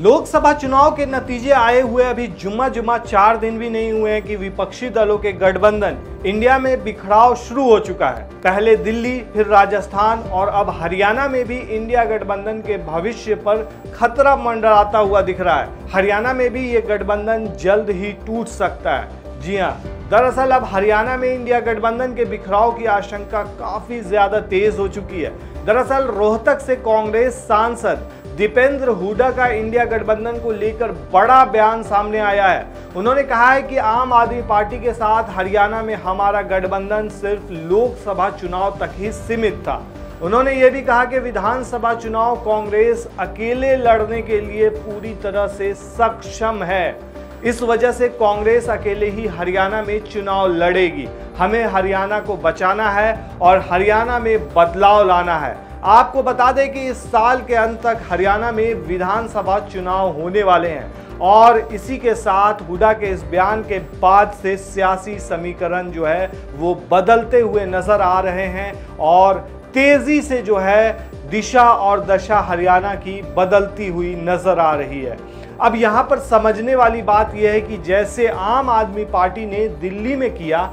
लोकसभा चुनाव के नतीजे आए हुए अभी जुम्मा 4 दिन भी नहीं हुए हैं कि विपक्षी दलों के गठबंधन इंडिया में बिखराव शुरू हो चुका है। पहले दिल्ली, फिर राजस्थान और अब हरियाणा में भी इंडिया गठबंधन के भविष्य पर खतरा मंडराता हुआ दिख रहा है। हरियाणा में भी ये गठबंधन जल्द ही टूट सकता है। जी हाँ, दरअसल अब हरियाणा में इंडिया गठबंधन के बिखराव की आशंका काफी ज्यादा तेज हो चुकी है। दरअसल रोहतक से कांग्रेस सांसद दीपेंद्र हुड्डा का इंडिया गठबंधन को लेकर बड़ा बयान सामने आया है। उन्होंने कहा है कि आम आदमी पार्टी के साथ हरियाणा में हमारा गठबंधन सिर्फ लोकसभा चुनाव तक ही सीमित था। उन्होंने ये भी कहा कि विधानसभा चुनाव कांग्रेस अकेले लड़ने के लिए पूरी तरह से सक्षम है। इस वजह से कांग्रेस अकेले ही हरियाणा में चुनाव लड़ेगी। हमें हरियाणा को बचाना है और हरियाणा में बदलाव लाना है। आपको बता दें कि इस साल के अंत तक हरियाणा में विधानसभा चुनाव होने वाले हैं और इसी के साथ हुड्डा के इस बयान के बाद से सियासी समीकरण जो है वो बदलते हुए नजर आ रहे हैं और तेजी से जो है दिशा और दशा हरियाणा की बदलती हुई नजर आ रही है। अब यहाँ पर समझने वाली बात यह है कि जैसे आम आदमी पार्टी ने दिल्ली में किया,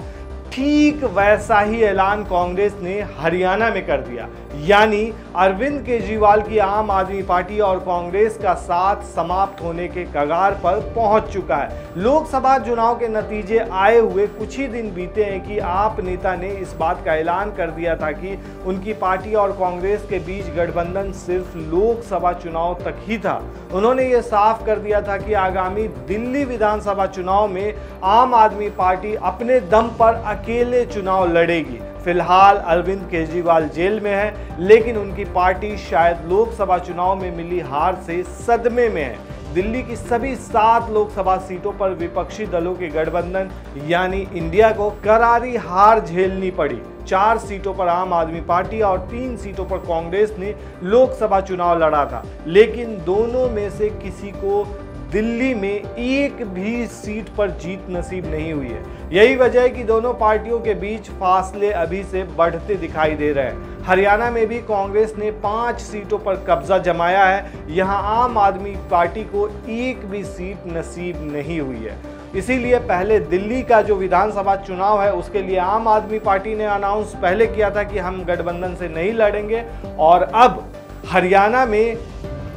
ठीक वैसा ही ऐलान कांग्रेस ने हरियाणा में कर दिया। यानी अरविंद केजरीवाल की आम आदमी पार्टी और कांग्रेस का साथ समाप्त होने के कगार पर पहुंच चुका है। लोकसभा चुनाव के नतीजे आए हुए कुछ ही दिन बीते हैं कि आप नेता ने इस बात का ऐलान कर दिया था कि उनकी पार्टी और कांग्रेस के बीच गठबंधन सिर्फ लोकसभा चुनाव तक ही था। उन्होंने ये साफ कर दिया था कि आगामी दिल्ली विधानसभा चुनाव में आम आदमी पार्टी अपने दम पर अकेले चुनाव लड़ेगी। फिलहाल अरविंद केजरीवाल जेल में है, लेकिन उनकी पार्टी शायद लोकसभा चुनाव में मिली हार से सदमे में है। दिल्ली की सभी 7 लोकसभा सीटों पर विपक्षी दलों के गठबंधन यानी इंडिया को करारी हार झेलनी पड़ी। 4 सीटों पर आम आदमी पार्टी और 3 सीटों पर कांग्रेस ने लोकसभा चुनाव लड़ा था, लेकिन दोनों में से किसी को दिल्ली में एक भी सीट पर जीत नसीब नहीं हुई है। यही वजह है कि दोनों पार्टियों के बीच फासले अभी से बढ़ते दिखाई दे रहे हैं। हरियाणा में भी कांग्रेस ने 5 सीटों पर कब्जा जमाया है। यहां आम आदमी पार्टी को एक भी सीट नसीब नहीं हुई है। इसीलिए पहले दिल्ली का जो विधानसभा चुनाव है उसके लिए आम आदमी पार्टी ने अनाउंस पहले किया था कि हम गठबंधन से नहीं लड़ेंगे, और अब हरियाणा में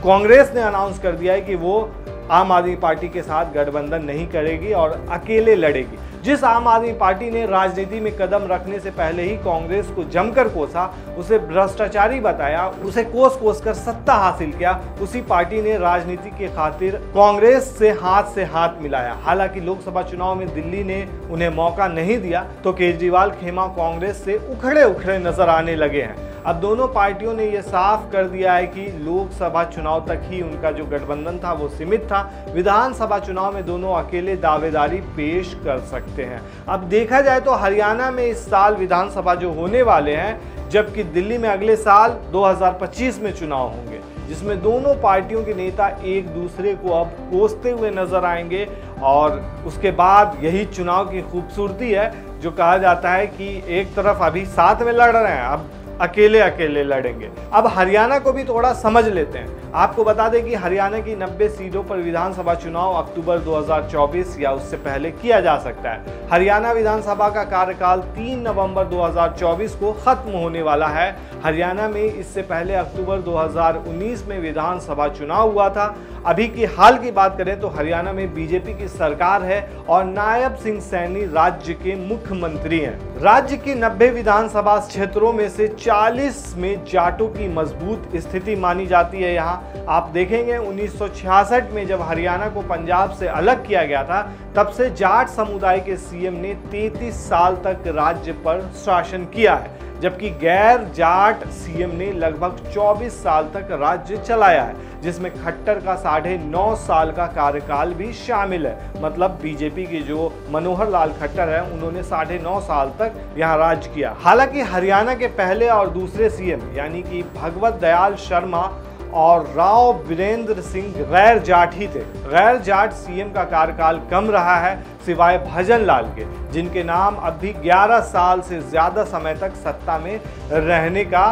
कांग्रेस ने अनाउंस कर दिया है कि वो आम आदमी पार्टी के साथ गठबंधन नहीं करेगी और अकेले लड़ेगी। जिस आम आदमी पार्टी ने राजनीति में कदम रखने से पहले ही कांग्रेस को जमकर कोसा, उसे भ्रष्टाचारी बताया, उसे कोस कर सत्ता हासिल किया, उसी पार्टी ने राजनीति के खातिर कांग्रेस से हाथ मिलाया। हालांकि लोकसभा चुनाव में दिल्ली ने उन्हें मौका नहीं दिया तो केजरीवाल खेमा कांग्रेस से उखड़े नजर आने लगे हैं। अब दोनों पार्टियों ने यह साफ कर दिया है कि लोकसभा चुनाव तक ही उनका जो गठबंधन था वो सीमित था। विधानसभा चुनाव में दोनों अकेले दावेदारी पेश कर सकते हैं। अब देखा जाए तो हरियाणा में इस साल विधानसभा जो होने वाले हैं, जबकि दिल्ली में अगले साल 2025 में चुनाव होंगे, जिसमें दोनों पार्टियों के नेता एक दूसरे को अब कोसते हुए नजर आएंगे। और उसके बाद यही चुनाव की खूबसूरती है, जो कहा जाता है कि एक तरफ अभी साथ में लड़ रहे हैं, अब अकेले लड़ेंगे। अब हरियाणा को भी थोड़ा समझ लेते हैं। आपको बता दें कि हरियाणा की 90 सीटों पर विधानसभा चुनाव अक्टूबर 2024 या उससे पहले किया जा सकता है। हरियाणा विधानसभा का कार्यकाल 3 नवंबर 2024 को खत्म होने वाला है। हरियाणा में इससे पहले अक्टूबर 2019 में विधानसभा चुनाव हुआ था। अभी की हाल की बात करें तो हरियाणा में बीजेपी की सरकार है और नायब सिंह सैनी राज्य के मुख्यमंत्री हैं। राज्य की 90 विधानसभा क्षेत्रों में से 40 में जाटों की मजबूत स्थिति मानी जाती है। यहाँ आप देखेंगे 1966 में जब हरियाणा को पंजाब से अलग किया गया था, तब से जाट समुदाय के सीएम ने 33 साल तक राज्य पर शासन किया है, जबकि गैर जाट सीएम ने लगभग 24 साल तक राज्य चलाया है, जिसमें खट्टर का 9.5 साल का कार्यकाल भी शामिल है। मतलब बीजेपी के जो मनोहर लाल खट्टर है, उन्होंने 9.5 साल तक यहाँ राज किया। हालांकि हरियाणा के पहले और दूसरे सीएम यानी कि भगवत दयाल शर्मा और राव वीरेंद्र सिंह गैर जाट ही थे। गैर जाट सीएम का कार्यकाल कम रहा है, सिवाय भजन लाल के, जिनके नाम अब भी 11 साल से ज्यादा समय तक सत्ता में रहने का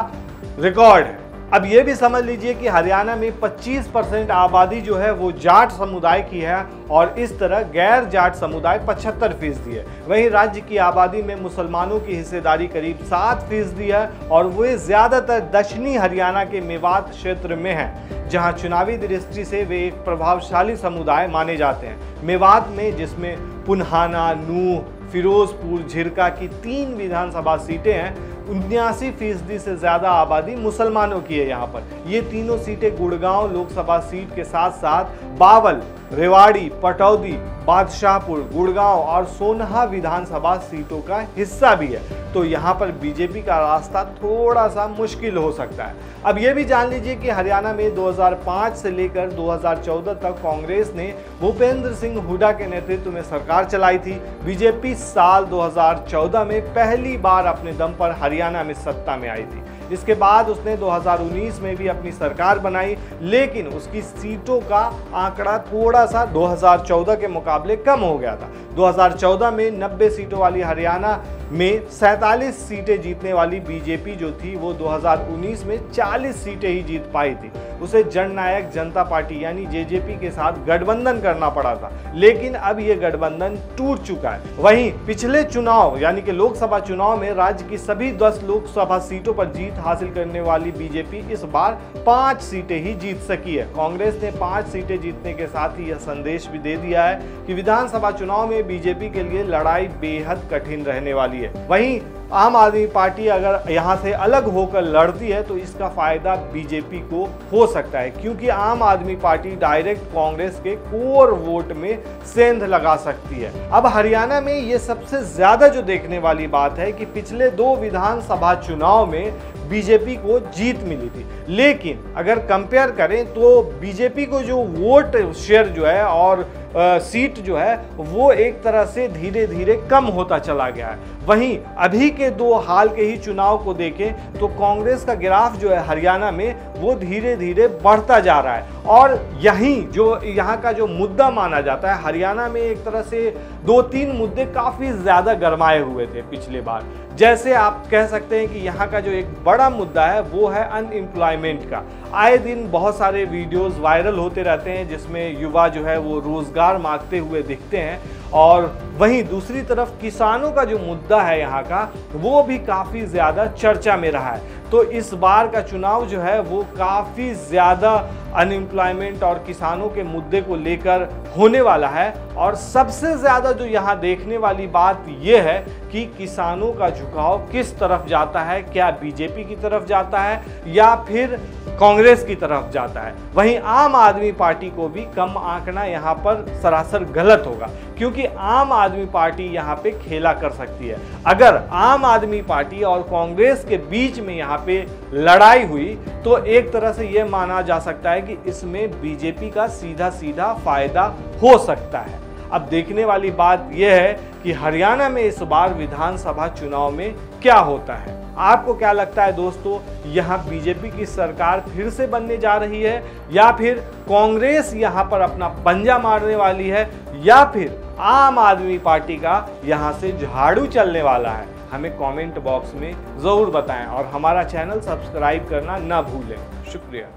रिकॉर्ड है। अब ये भी समझ लीजिए कि हरियाणा में 25% आबादी जो है वो जाट समुदाय की है और इस तरह गैर जाट समुदाय 75% है। वहीं राज्य की आबादी में मुसलमानों की हिस्सेदारी करीब 7% है और वे ज़्यादातर दक्षिणी हरियाणा के मेवात क्षेत्र में हैं, जहां चुनावी दृष्टि से वे एक प्रभावशाली समुदाय माने जाते हैं। मेवात में, जिसमें पुन्हाना, नूह, फिरोजपुर, झिरका की 3 विधानसभा सीटें हैं, 79% से ज़्यादा आबादी मुसलमानों की है। यहाँ पर ये तीनों सीटें गुड़गांव लोकसभा सीट के साथ साथ बावल, रेवाड़ी, पटौदी, बादशाहपुर, गुड़गांव और सोनहा विधानसभा सीटों का हिस्सा भी है। तो यहाँ पर बीजेपी का रास्ता थोड़ा सा मुश्किल हो सकता है। अब ये भी जान लीजिए कि हरियाणा में 2005 से लेकर 2014 तक कांग्रेस ने भूपेंद्र सिंह हुड्डा के नेतृत्व में सरकार चलाई थी। बीजेपी साल 2014 में पहली बार अपने दम पर हरियाणा में सत्ता में आई थी। इसके बाद उसने 2019 में भी अपनी सरकार बनाई, लेकिन उसकी सीटों का आंकड़ा थोड़ा सा 2014 के मुकाबले कम हो गया था। 2014 में 90 सीटों वाली हरियाणा में 47 सीटें जीतने वाली बीजेपी जो थी वो 2019 में 40 सीटें ही जीत पाई थी। उसे जननायक जनता पार्टी यानी जेजेपी के साथ गठबंधन करना पड़ा था, लेकिन अब ये गठबंधन टूट चुका है। वहीं पिछले चुनाव यानी कि लोकसभा चुनाव में राज्य की सभी 10 लोकसभा सीटों पर जीत हासिल करने वाली बीजेपी इस बार 5 सीटें ही जीत सकी है। कांग्रेस ने 5 सीटें जीतने के साथ ही यह संदेश भी दे दिया है कि विधानसभा चुनाव में बीजेपी के लिए लड़ाई बेहद कठिन रहने वाली है। वहीं आम आदमी पार्टी अगर यहां से अलग होकर लड़ती है तो इसका फायदा बीजेपी को हो सकता है, क्योंकि आम आदमी पार्टी डायरेक्ट कांग्रेस के कोर वोट में सेंध लगा सकती है। अब हरियाणा में ये सबसे ज्यादा जो देखने वाली बात है कि पिछले 2 विधानसभा चुनाव में बीजेपी को जीत मिली थी, लेकिन अगर कंपेयर करें तो बीजेपी को जो वोट शेयर जो है और सीट जो है वो एक तरह से धीरे धीरे कम होता चला गया है। वहीं अभी के 2 हाल के ही चुनाव को देखें तो कांग्रेस का ग्राफ जो है हरियाणा में वो धीरे धीरे बढ़ता जा रहा है। और यहीं जो यहाँ का जो मुद्दा माना जाता है, हरियाणा में एक तरह से 2-3 मुद्दे काफ़ी ज़्यादा गरमाए हुए थे पिछले बार। जैसे आप कह सकते हैं कि यहाँ का जो एक बड़ा मुद्दा है वो है अनएम्प्लॉयमेंट का। आए दिन बहुत सारे वीडियोस वायरल होते रहते हैं जिसमें युवा जो है वो रोजगार मांगते हुए दिखते हैं, और वहीं दूसरी तरफ किसानों का जो मुद्दा है यहाँ का वो भी काफ़ी ज़्यादा चर्चा में रहा है। तो इस बार का चुनाव जो है वो काफ़ी ज़्यादा अनएम्प्लॉयमेंट और किसानों के मुद्दे को लेकर होने वाला है। और सबसे ज़्यादा जो यहाँ देखने वाली बात यह है कि किसानों का झुकाव किस तरफ जाता है, क्या बीजेपी की तरफ जाता है या फिर कांग्रेस की तरफ जाता है। वहीं आम आदमी पार्टी को भी कम आंकना यहाँ पर सरासर गलत होगा, क्योंकि आम आदमी पार्टी यहाँ पे खेला कर सकती है। अगर आम आदमी पार्टी और कांग्रेस के बीच में यहाँ पे लड़ाई हुई तो एक तरह से ये माना जा सकता है कि इसमें बीजेपी का सीधा सीधा फायदा हो सकता है। अब देखने वाली बात यह है कि हरियाणा में इस बार विधानसभा चुनाव में क्या होता है। आपको क्या लगता है दोस्तों, यहाँ बीजेपी की सरकार फिर से बनने जा रही है या फिर कांग्रेस यहाँ पर अपना पंजा मारने वाली है या फिर आम आदमी पार्टी का यहाँ से झाड़ू चलने वाला है? हमें कमेंट बॉक्स में ज़रूर बताएं और हमारा चैनल सब्सक्राइब करना ना भूलें। शुक्रिया।